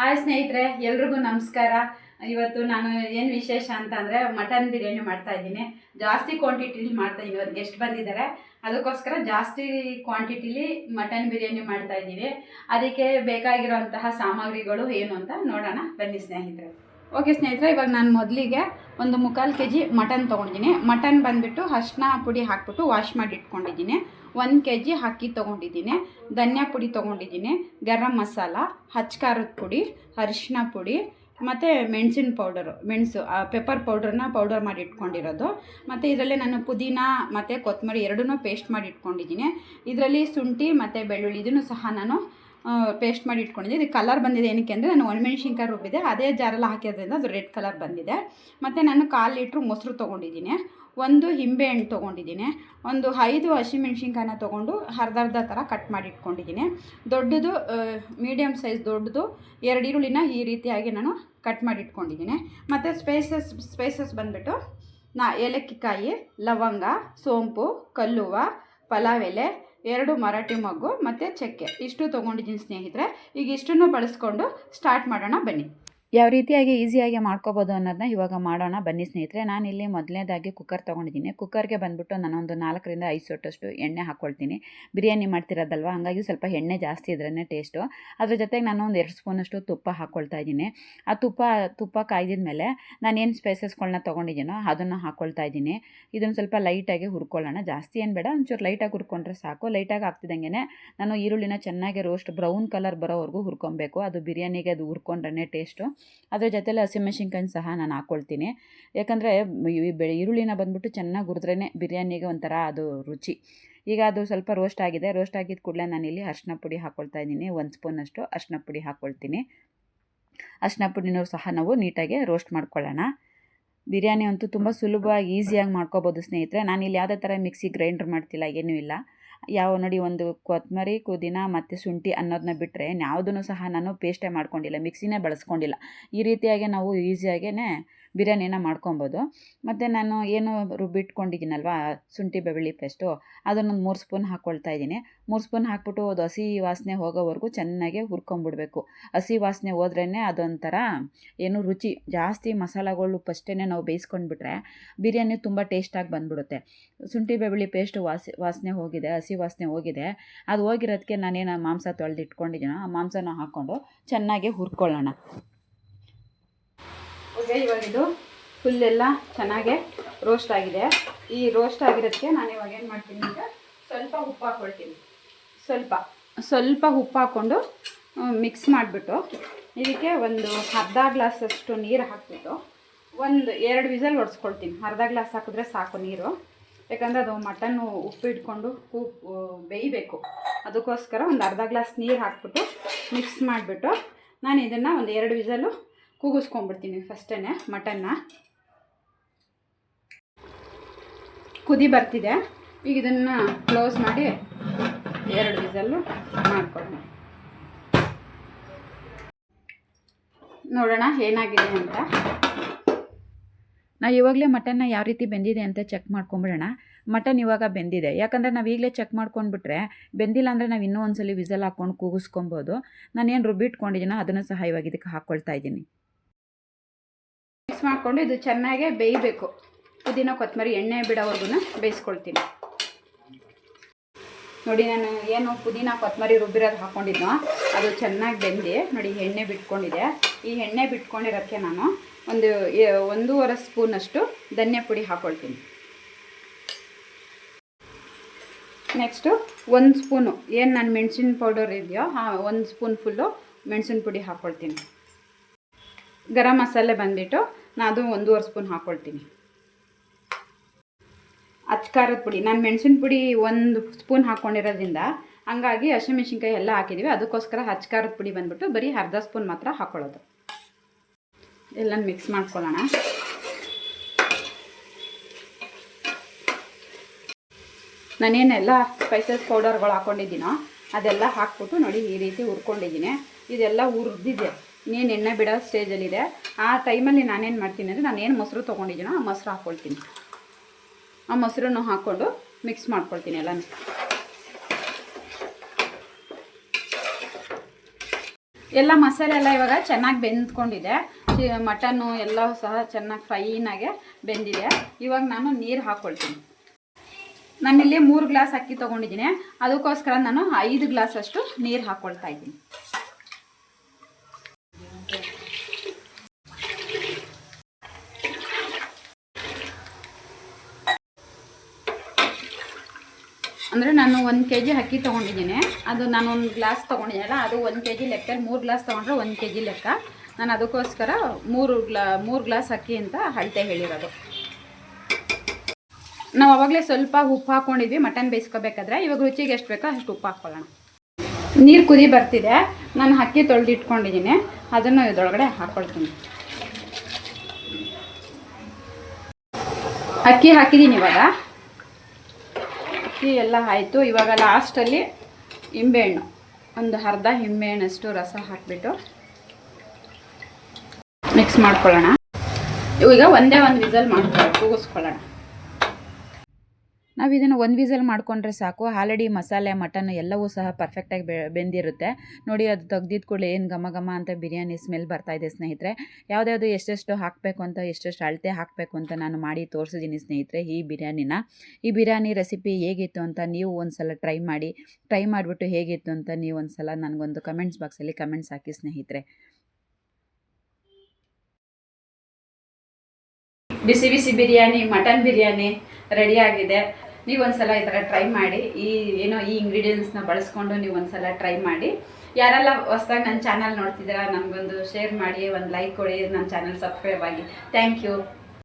Hi ಸ್ನೇಹಿತರೆ, ಎಲ್ರಿಗೂ ನಮಸ್ಕಾರ. ಇವತ್ತು ನಾನು ಏನು ವಿಶೇಷ ಅಂತಂದರೆ ಮಟನ್ ಬಿರಿಯಾನಿ ಮಾಡ್ತಾ ಇದ್ದೀನಿ. ಜಾಸ್ತಿ ಕ್ವಾಂಟಿಟಿಲಿ ಮಾಡ್ತಾ ಇದ್ದೀನಿ. ಇವತ್ತು ಗೆಸ್ಟ್ ಬಂದಿದ್ದಾರೆ, ಅದಕ್ಕೋಸ್ಕರ ಜಾಸ್ತಿ ಕ್ವಾಂಟಿಟಿಲಿ ಮಟನ್ ಬಿರಿಯಾನಿ ಮಾಡ್ತಾ ಇದ್ದೀವಿ. ಅದಕ್ಕೆ ಬೇಕಾಗಿರೋಂತಹ ಸಾಮಗ್ರಿಗಳು ಏನು ಅಂತ ನೋಡೋಣ ಬನ್ನಿ ಸ್ನೇಹಿತರೆ. ಓಕೆ ಸ್ನೇಹಿತರೆ, ಇವಾಗ ನಾನು ಮೊದಲಿಗೆ ಒಂದು 3/4 kg ಮಟನ್ ತೊಗೊಂಡಿದ್ದೀನಿ. ಮಟನ್ ಬಂದುಬಿಟ್ಟು ಅರಿಶಿನ ಪುಡಿ ಹಾಕ್ಬಿಟ್ಟು ವಾಶ್ ಮಾಡಿ ಇಟ್ಕೊಂಡಿದ್ದೀನಿ. 1 kg ಅಕ್ಕಿ ತೊಗೊಂಡಿದ್ದೀನಿ, ಧನಿಯಾ ಪುಡಿ ತೊಗೊಂಡಿದ್ದೀನಿ, ಗರಂ ಮಸಾಲ, ಖಾರದ ಪುಡಿ, ಅರಿಶಿನ ಪುಡಿ ಮತ್ತು ಮೆಣಸಿನ ಪೌಡರು, ಪೆಪ್ಪರ್ ಪೌಡರ್ ಮಾಡಿ ಇಟ್ಕೊಂಡಿರೋದು. ಮತ್ತು ಇದರಲ್ಲಿ ನಾನು ಪುದೀನ ಮತ್ತು ಕೊತ್ತಂಬರಿ ಎರಡನ್ನೂ ಪೇಸ್ಟ್ ಮಾಡಿ ಇಟ್ಕೊಂಡಿದ್ದೀನಿ. ಇದರಲ್ಲಿ ಶುಂಠಿ ಮತ್ತು ಬೆಳ್ಳುಳ್ಳಿ ಇದನ್ನು ಸಹ ನಾನು ಪೇಸ್ಟ್ ಮಾಡಿ ಇಟ್ಕೊಂಡಿದ್ದೆ. ಇದು ಕಲರ್ ಬಂದಿದೆ ಏನಕ್ಕೆ ಅಂದರೆ ನಾನು ಒಣಮೆಣ್ಸಿನ್ಕಾಯಿ ರುಬ್ಬಿದೆ, ಅದೇ ಜಾರೆಲ್ಲ ಹಾಕಿದ್ರಿಂದ ಅದು ರೆಡ್ ಕಲರ್ ಬಂದಿದೆ. ಮತ್ತು ನಾನು 1/4 ಲೀಟ್ರ್ ಮೊಸರು ತೊಗೊಂಡಿದ್ದೀನಿ, ಒಂದು ನಿಂಬೆ ಹಣ್ಣು ತೊಗೊಂಡಿದ್ದೀನಿ, ಒಂದು 5 ಹಸಿಮೆಣ್ಸಿನ್ಕಾಯಿನ ತೊಗೊಂಡು ಅರ್ಧ ಥರ ಕಟ್ ಮಾಡಿ ಇಟ್ಕೊಂಡಿದ್ದೀನಿ. ದೊಡ್ಡದು ಮೀಡಿಯಮ್ ಸೈಜ್ ದೊಡ್ಡದು 2 ಈರುಳ್ಳಿನ ಈ ರೀತಿಯಾಗಿ ನಾನು ಕಟ್ ಮಾಡಿ ಇಟ್ಕೊಂಡಿದ್ದೀನಿ. ಮತ್ತು ಸ್ಪೈಸಸ್ ಬಂದುಬಿಟ್ಟು ಏಲಕ್ಕಿಕಾಯಿ, ಲವಂಗ, ಸೋಂಪು, ಕಲ್ಲುವ, ಪಲಾವ್ ಎಲೆ, 2 ಮರಾಠಿ ಮೊಗ್ಗು ಮತ್ತು ಚಕ್ಕೆ ಇಷ್ಟು ತೊಗೊಂಡಿದ್ದೀನಿ ಸ್ನೇಹಿತರೆ. ಈಗ ಇಷ್ಟನ್ನು ಬಳಸ್ಕೊಂಡು ಸ್ಟಾರ್ಟ್ ಮಾಡೋಣ ಬನ್ನಿ. ಯಾವ ರೀತಿಯಾಗಿ ಈಸಿಯಾಗಿ ಮಾಡ್ಕೋಬೋದು ಅನ್ನೋದನ್ನ ಇವಾಗ ಮಾಡೋಣ ಬನ್ನಿ ಸ್ನೇಹಿತರೆ. ನಾನಿಲ್ಲಿ ಮೊದಲನೇದಾಗಿ ಕುಕ್ಕರ್ ತೊಗೊಂಡಿದ್ದೀನಿ. ಕುಕ್ಕರ್ಗೆ ಬಂದುಬಿಟ್ಟು ನಾನೊಂದು 4 ರಿಂದ 5 ಸೊಟ್ಟಷ್ಟು ಎಣ್ಣೆ ಹಾಕ್ಕೊಳ್ತೀನಿ. ಬಿರಿಯಾನಿ ಮಾಡ್ತಿರೋದಲ್ವ, ಹಾಗಾಗಿ ಸ್ವಲ್ಪ ಎಣ್ಣೆ ಜಾಸ್ತಿ ಇದ್ರೇ ಟೇಸ್ಟು. ಅದ್ರ ಜೊತೆಗೆ ನಾನು ಒಂದು 2 ಸ್ಪೂನಷ್ಟು ತುಪ್ಪ ಹಾಕ್ಕೊಳ್ತಾ ಇದ್ದೀನಿ. ಆ ತುಪ್ಪ ಕಾಯ್ದಿದ ಮೇಲೆ ನಾನೇನು ಸ್ಪೈಸಸ್ಗಳನ್ನ ತೊಗೊಂಡಿದ್ದೀನೋ ಅದನ್ನು ಹಾಕ್ಕೊಳ್ತಾ ಇದ್ದೀನಿ. ಇದನ್ನು ಸ್ವಲ್ಪ ಲೈಟಾಗಿ ಹುರ್ಕೊಳ್ಳೋಣ, ಜಾಸ್ತಿ ಏನು ಬೇಡ, ಒಂಚೂರು ಲೈಟಾಗಿ ಹುರ್ಕೊಂಡ್ರೆ ಸಾಕು. ಲೈಟಾಗಿ ಹಾಕ್ತಿದ್ದಂಗೆ ನಾನು ಈರುಳ್ಳಿನ ಚೆನ್ನಾಗಿ ಬ್ರೌನ್ ಕಲರ್ ಬರೋವರೆಗೂ ಹುರ್ಕೊಬೇಕು. ಅದು ಬಿರಿಯಾನಿಗೆ ಅದು ಹುರ್ಕೊಂಡ್ರೆ ಟೇಸ್ಟು. ಅದ್ರ ಜೊತೆಲಿ ಹಸಿಮೆಣ್ಸಿನ್ಕಾಯಿ ಸಹ ನಾನು ಹಾಕ್ಕೊಳ್ತೀನಿ. ಯಾಕಂದರೆ ಈರುಳ್ಳಿನ ಬಂದುಬಿಟ್ಟು ಚೆನ್ನಾಗಿ ಹುರಿದ್ರೇ ಬಿರಿಯಾನಿಗೆ ಒಂಥರ ಅದು ರುಚಿ. ಈಗ ಅದು ಸ್ವಲ್ಪ ರೋಸ್ಟ್ ಆಗಿದ್ದ ಕೂಡಲೇ ನಾನಿಲ್ಲಿ ಅರಿಶಿನ ಪುಡಿ ಹಾಕ್ಕೊಳ್ತಾ ಇದ್ದೀನಿ. 1 ಸ್ಪೂನಷ್ಟು ಅರಿಶಿನ ಪುಡಿ ಹಾಕ್ಕೊಳ್ತೀನಿ. ಅರಿಶಿನ ಪುಡಿನೂ ಸಹ ನಾವು ನೀಟಾಗಿ ರೋಸ್ಟ್ ಮಾಡ್ಕೊಳ್ಳೋಣ. ಬಿರಿಯಾನಿ ಅಂತೂ ತುಂಬ ಸುಲಭವಾಗಿ ಈಸಿಯಾಗಿ ಮಾಡ್ಕೋಬೋದು ಸ್ನೇಹಿತರೆ. ನಾನಿಲ್ಲಿ ಯಾವುದೇ ಥರ ಮಿಕ್ಸಿ ಗ್ರೈಂಡ್ರ್ ಮಾಡ್ತಿಲ್ಲ, ಏನೂ ಇಲ್ಲ. ನೋಡಿ, ಒಂದು ಕೊತ್ತಂಬರಿ, ಪುದೀನ ಮತ್ತು ಶುಂಠಿ ಅನ್ನೋದನ್ನ ಬಿಟ್ಟರೆ ಯಾವುದನ್ನು ಸಹ ನಾನು ಪೇಸ್ಟೇ ಮಾಡ್ಕೊಂಡಿಲ್ಲ, ಮಿಕ್ಸಿನೇ ಬಳಸ್ಕೊಂಡಿಲ್ಲ. ಈ ರೀತಿಯಾಗಿ ನಾವು ಈಸಿಯಾಗೇ ಬಿರಿಯಾನಿನ ಮಾಡ್ಕೊಬೋದು. ಮತ್ತು ನಾನು ಏನು ರುಬ್ಬಿಟ್ಕೊಂಡಿದ್ದೀನಲ್ವ ಶುಂಠಿ ಬೆಳ್ಳುಳ್ಳಿ ಪೇಸ್ಟು, ಅದನ್ನೊಂದು 3 ಸ್ಪೂನ್ ಹಾಕ್ಕೊಳ್ತಾ ಇದ್ದೀನಿ. 3 ಸ್ಪೂನ್ ಹಾಕ್ಬಿಟ್ಟು ಅದು ಹಸಿ ವಾಸನೆ ಹೋಗೋವರೆಗೂ ಚೆನ್ನಾಗಿ ಹುರ್ಕೊಂಬಿಡ್ಬೇಕು. ಹಸಿ ವಾಸನೆ ಹೋದ್ರೇ ಅದೊಂಥರ ರುಚಿ. ಜಾಸ್ತಿ ಮಸಾಲೆಗಳು ಫಸ್ಟೇ ನಾವು ಬೇಯಿಸ್ಕೊಂಡ್ಬಿಟ್ರೆ ಬಿರಿಯಾನಿ ತುಂಬ ಟೇಸ್ಟಾಗಿ ಬಂದ್ಬಿಡುತ್ತೆ. ಶುಂಠಿ ಬೆಳ್ಳುಳ್ಳಿ ಪೇಸ್ಟು ವಾಸನೆ ಹೋಗಿದೆ, ಹಸಿ ವಾಸನೆ ಹೋಗಿದೆ. ಅದು ಹೋಗಿರೋದಕ್ಕೆ ನಾನೇನು ಮಾಂಸ ತೊಳೆದಿಟ್ಕೊಂಡಿದ್ದೀನೋ ಆ ಮಾಂಸನ ಹಾಕ್ಕೊಂಡು ಚೆನ್ನಾಗಿ ಹುರ್ಕೊಳ್ಳೋಣ. ಓಕೆ, ಇವಾಗ ಇದು ಫುಲ್ಲೆಲ್ಲ ಚೆನ್ನಾಗೆ ರೋಸ್ಟ್ ಆಗಿದೆ. ಈ ರೋಸ್ಟ್ ಆಗಿರೋದಕ್ಕೆ ನಾನು ಇವಾಗ ಏನು ಮಾಡ್ತೀನಿ ಅಂದರೆ ಸ್ವಲ್ಪ ಉಪ್ಪು ಹಾಕ್ಕೊಳ್ತೀನಿ. ಸ್ವಲ್ಪ ಉಪ್ಪು ಹಾಕ್ಕೊಂಡು ಮಿಕ್ಸ್ ಮಾಡಿಬಿಟ್ಟು ಇದಕ್ಕೆ ಒಂದು ಅರ್ಧ ಗ್ಲಾಸಷ್ಟು ನೀರು ಹಾಕ್ಬಿಟ್ಟು 2 ವಿಸಲ್ ಹೊಡೆಸ್ಕೊಳ್ತೀನಿ. ಅರ್ಧ ಗ್ಲಾಸ್ ಹಾಕಿದ್ರೆ ಸಾಕು ನೀರು, ಯಾಕಂದರೆ ಅದು ಮಟನ್ನು ಉಪ್ಪು ಇಟ್ಕೊಂಡು ಬೇಯಬೇಕು. ಅದಕ್ಕೋಸ್ಕರ ಒಂದು ಅರ್ಧ ಗ್ಲಾಸ್ ನೀರು ಹಾಕ್ಬಿಟ್ಟು ಮಿಕ್ಸ್ ಮಾಡಿಬಿಟ್ಟು ನಾನು ಇದನ್ನು ಒಂದು 2 ವಿಸಲು ಕೂಗಿಸ್ಕೊಂಡ್ಬಿಡ್ತೀನಿ. ಫಸ್ಟೇ ಮಟನ್ನ ಕುದಿ ಬರ್ತಿದೆ. ಈಗ ಇದನ್ನು ಕ್ಲೋಸ್ ಮಾಡಿ 2 ವಿಸಲ್ಲು ಮಾಡ್ಕೊಳ್ಳೋಣ. ನೋಡೋಣ ಏನಾಗಿದೆ ಅಂತ. ನಾವು ಇವಾಗಲೇ ಮಟನ್ನ ಯಾವ ರೀತಿ ಬೆಂದಿದೆ ಅಂತ ಚೆಕ್ ಮಾಡ್ಕೊಂಬಿಡೋಣ. ಮಟನ್ ಇವಾಗ ಬೆಂದಿದೆ, ಯಾಕಂದರೆ ನಾವು ಈಗಲೇ ಚೆಕ್ ಮಾಡ್ಕೊಂಡ್ಬಿಟ್ರೆ ಬೆಂದಿಲ್ಲ ಅಂದರೆ ನಾವು ಇನ್ನೂ ಒಂದ್ಸಲಿ ವಿಸಲ್ ಹಾಕ್ಕೊಂಡು ಕೂಗಿಸ್ಕೊಬೋದು. ನಾನೇನು ರುಬ್ಬಿಟ್ಕೊಂಡಿದ್ದೀನೋ ಅದನ್ನು ಸಹ ಇವಾಗ ಇದಕ್ಕೆ ಹಾಕ್ಕೊಳ್ತಾ ಇದ್ದೀನಿ. ಮಿಕ್ಸ್ ಮಾಡಿಕೊಂಡು ಇದು ಚೆನ್ನಾಗೇ ಬೇಯಬೇಕು. ಪುದೀನ ಕೊತ್ತಂಬರಿ ಎಣ್ಣೆ ಬಿಡೋವರೆಗೂ ಬೇಯಿಸ್ಕೊಳ್ತೀನಿ. ನೋಡಿ, ನಾನು ಏನು ಪುದೀನ ಕೊತ್ತಂಬರಿ ರುಬ್ಬಿರೋದು ಹಾಕ್ಕೊಂಡಿದ್ನೋ ಅದು ಚೆನ್ನಾಗಿ ಬೆಂದು ನೋಡಿ ಎಣ್ಣೆ ಬಿಟ್ಕೊಂಡಿದೆ. ಈ ಎಣ್ಣೆ ಬಿಟ್ಕೊಂಡಿರೋಕ್ಕೆ ನಾನು ಒಂದು 1.5 ಸ್ಪೂನಷ್ಟು ಧನಿಯಾ ಪುಡಿ ಹಾಕ್ಕೊಳ್ತೀನಿ. ನೆಕ್ಸ್ಟು 1 ಸ್ಪೂನು ಏನು ನಾನು ಮೆಣಸಿನ ಪೌಡರ್ ಇದೆಯೋ 1 ಸ್ಪೂನ್ ಫುಲ್ಲು ಮೆಣಸಿನ ಪುಡಿ ಹಾಕ್ಕೊಳ್ತೀನಿ. ಗರಂ ಮಸಾಲೆ ಬಂದುಬಿಟ್ಟು ನಾನು ಅದು 1.5 ಸ್ಪೂನ್ ಹಾಕ್ಕೊಳ್ತೀನಿ. ಖಾರದ ಪುಡಿ ನಾನು ಮೆಣಸಿನ ಪುಡಿ 1 ಸ್ಪೂನ್ ಹಾಕ್ಕೊಂಡಿರೋದ್ರಿಂದ ಹಂಗಾಗಿ ಹಸಿಮೆಣ್ಸಿನ್ಕಾಯಿ ಎಲ್ಲ ಹಾಕಿದ್ದೀವಿ, ಅದಕ್ಕೋಸ್ಕರ ಖಾರದ ಪುಡಿ ಬಂದುಬಿಟ್ಟು ಬರೀ ಅರ್ಧ ಸ್ಪೂನ್ ಮಾತ್ರ ಹಾಕ್ಕೊಳ್ಳೋದು. ಎಲ್ಲ ಮಿಕ್ಸ್ ಮಾಡ್ಕೊಳ್ಳೋಣ. ನಾನೇನೆಲ್ಲ ಸ್ಪೈಸಸ್ ಪೌಡರ್ಗಳು ಹಾಕ್ಕೊಂಡಿದ್ದೀನೋ ಅದೆಲ್ಲ ಹಾಕ್ಬಿಟ್ಟು ನೋಡಿ ಈ ರೀತಿ ಹುರ್ಕೊಂಡಿದ್ದೀನಿ. ಇದೆಲ್ಲ ಹುರಿದಿದೆ, ಇನ್ನೇನು ಎಣ್ಣೆ ಬಿಡೋ ಸ್ಟೇಜಲ್ಲಿದೆ. ಆ ಟೈಮಲ್ಲಿ ನಾನೇನು ಮಾಡ್ತೀನಿ ಅಂದರೆ ನಾನೇನು ಮೊಸರು ತೊಗೊಂಡಿದ್ದೀನೋ ಆ ಮೊಸರು ಹಾಕ್ಕೊಳ್ತೀನಿ. ಆ ಮೊಸರನ್ನು ಹಾಕ್ಕೊಂಡು ಮಿಕ್ಸ್ ಮಾಡ್ಕೊಳ್ತೀನಿ ಎಲ್ಲನೂ. ಎಲ್ಲ ಮಸಾಲೆ ಎಲ್ಲ ಇವಾಗ ಚೆನ್ನಾಗಿ ಬೆಂದ್ಕೊಂಡಿದೆ. ಮಟನ್ನು ಎಲ್ಲವೂ ಸಹ ಚೆನ್ನಾಗಿ ಫೈನಾಗೆ ಬೆಂದಿದೆ. ಇವಾಗ ನಾನು ನೀರು ಹಾಕ್ಕೊಳ್ತೀನಿ. ನಾನಿಲ್ಲಿ 3 ಗ್ಲಾಸ್ ಅಕ್ಕಿ ತೊಗೊಂಡಿದ್ದೀನಿ, ಅದಕ್ಕೋಸ್ಕರ ನಾನು 5 ಗ್ಲಾಸ್ ಅಷ್ಟು ನೀರು ಹಾಕ್ಕೊಳ್ತಾ ಇದ್ದೀನಿ. ಅಂದರೆ ನಾನು 1 kg ಅಕ್ಕಿ ತೊಗೊಂಡಿದ್ದೀನಿ. ಅದು ನಾನು 1 ಗ್ಲಾಸ್ ತೊಗೊಂಡಿದ್ದೀನಲ್ಲ, ಅದು 1 kg ಲೆಕ್ಕದಲ್ಲಿ 3 ಗ್ಲಾಸ್ ತೊಗೊಂಡ್ರೆ 1 kg ಲೆಕ್ಕ. ನಾನು ಅದಕ್ಕೋಸ್ಕರ 3 ಗ್ಲಾಸ್ ಅಕ್ಕಿ ಅಂತ ಅಳತೆ ಹೇಳಿರೋದು. ನಾವು ಆವಾಗಲೇ ಸ್ವಲ್ಪ ಉಪ್ಪು ಹಾಕ್ಕೊಂಡಿದ್ವಿ ಮಟನ್ ಬೇಯಿಸ್ಕೋಬೇಕಾದ್ರೆ. ಇವಾಗ ರುಚಿಗೆ ಎಷ್ಟು ಬೇಕೋ ಅಷ್ಟು ಉಪ್ಪು ಹಾಕ್ಕೊಳ್ಳೋಣ. ನೀರು ಕುದಿ ಬರ್ತಿದೆ. ನಾನು ಅಕ್ಕಿ ತೊಳೆದಿಟ್ಕೊಂಡಿದ್ದೀನಿ, ಅದನ್ನು ಇದರೊಳಗಡೆ ಹಾಕ್ಕೊಳ್ತೀನಿ. ಅಕ್ಕಿ ಹಾಕಿದ್ದೀನಿ. ಇವಾಗ ಅಕ್ಕಿ ಎಲ್ಲ ಆಯಿತು. ಇವಾಗ ಲಾಸ್ಟಲ್ಲಿ ನಿಂಬೆಹಣ್ಣು, ಒಂದು ಅರ್ಧ ನಿಂಬೆಹಣ್ಣಷ್ಟು ರಸ ಹಾಕಿಬಿಟ್ಟು ಮಿಕ್ಸ್ ಮಾಡ್ಕೊಳ್ಳೋಣ. ಈಗ ಒಂದೇ ಒಂದು ವಿಸಲ್ ಕೂಗಿಸ್ಕೊಳ್ಳೋಣ. ನಾವು ಇದನ್ನು 1 ವಿಸಲ್ ಮಾಡಿಕೊಂಡ್ರೆ ಸಾಕು. ಆಲ್ರೆಡಿ ಮಸಾಲೆ ಮಟನ್ ಎಲ್ಲವೂ ಸಹ ಪರ್ಫೆಕ್ಟಾಗಿ ಬೆಂದಿರುತ್ತೆ ನೋಡಿ. ಅದು ತೆಗ್ದಿದ್ದ ಕೂಡಲೇ ಏನು ಘಮ ಘಮ ಅಂತ ಬಿರಿಯಾನಿ ಸ್ಮೆಲ್ ಬರ್ತಾಯಿದೆ ಸ್ನೇಹಿತರೆ. ಯಾವುದ್ಯಾವುದು ಎಷ್ಟೆಷ್ಟು ಹಾಕಬೇಕು ಅಂತ, ಎಷ್ಟೆಷ್ಟು ಅಳತೆ ಹಾಕಬೇಕು ಅಂತ ನಾನು ಮಾಡಿ ತೋರಿಸಿದ್ದೀನಿ ಸ್ನೇಹಿತರೆ ಈ ಬಿರಿಯಾನಿನ. ಈ ಬಿರಿಯಾನಿ ರೆಸಿಪಿ ಹೇಗಿತ್ತು ಅಂತ ನೀವು ಒಂದು ಸಲ ಟ್ರೈ ಮಾಡಿಬಿಟ್ಟು ಹೇಗಿತ್ತು ಅಂತ ನೀವು ಒಂದು ಸಲ ನನಗೊಂದು ಕಮೆಂಟ್ಸ್ ಬಾಕ್ಸಲ್ಲಿ ಕಮೆಂಟ್ಸ್ ಹಾಕಿ ಸ್ನೇಹಿತರೆ. ಬಿಸಿ ಬಿಸಿ ಬಿರಿಯಾನಿ, ಮಟನ್ ಬಿರಿಯಾನಿ ರೆಡಿ ಆಗಿದೆ. ನೀವು ಒಂದ್ಸಲ ಈ ಥರ ಟ್ರೈ ಮಾಡಿ. ಈ ಇಂಗ್ರೀಡಿಯೆಂಟ್ಸ್ನ ಬಳಸ್ಕೊಂಡು ನೀವು ಒಂದ್ಸಲ ಟ್ರೈ ಮಾಡಿ. ಯಾರೆಲ್ಲ ಹೊಸದಾಗಿ ನನ್ನ ಚಾನಲ್ ನೋಡ್ತಿದ್ದೀರಾ, ನನಗೊಂದು ಶೇರ್ ಮಾಡಿ, ಒಂದು ಲೈಕ್ ಕೊಡಿ, ನನ್ನ ಚಾನಲ್ ಸಬ್ಸ್ಕ್ರೈಬ್ ಆಗಿ. Thank you.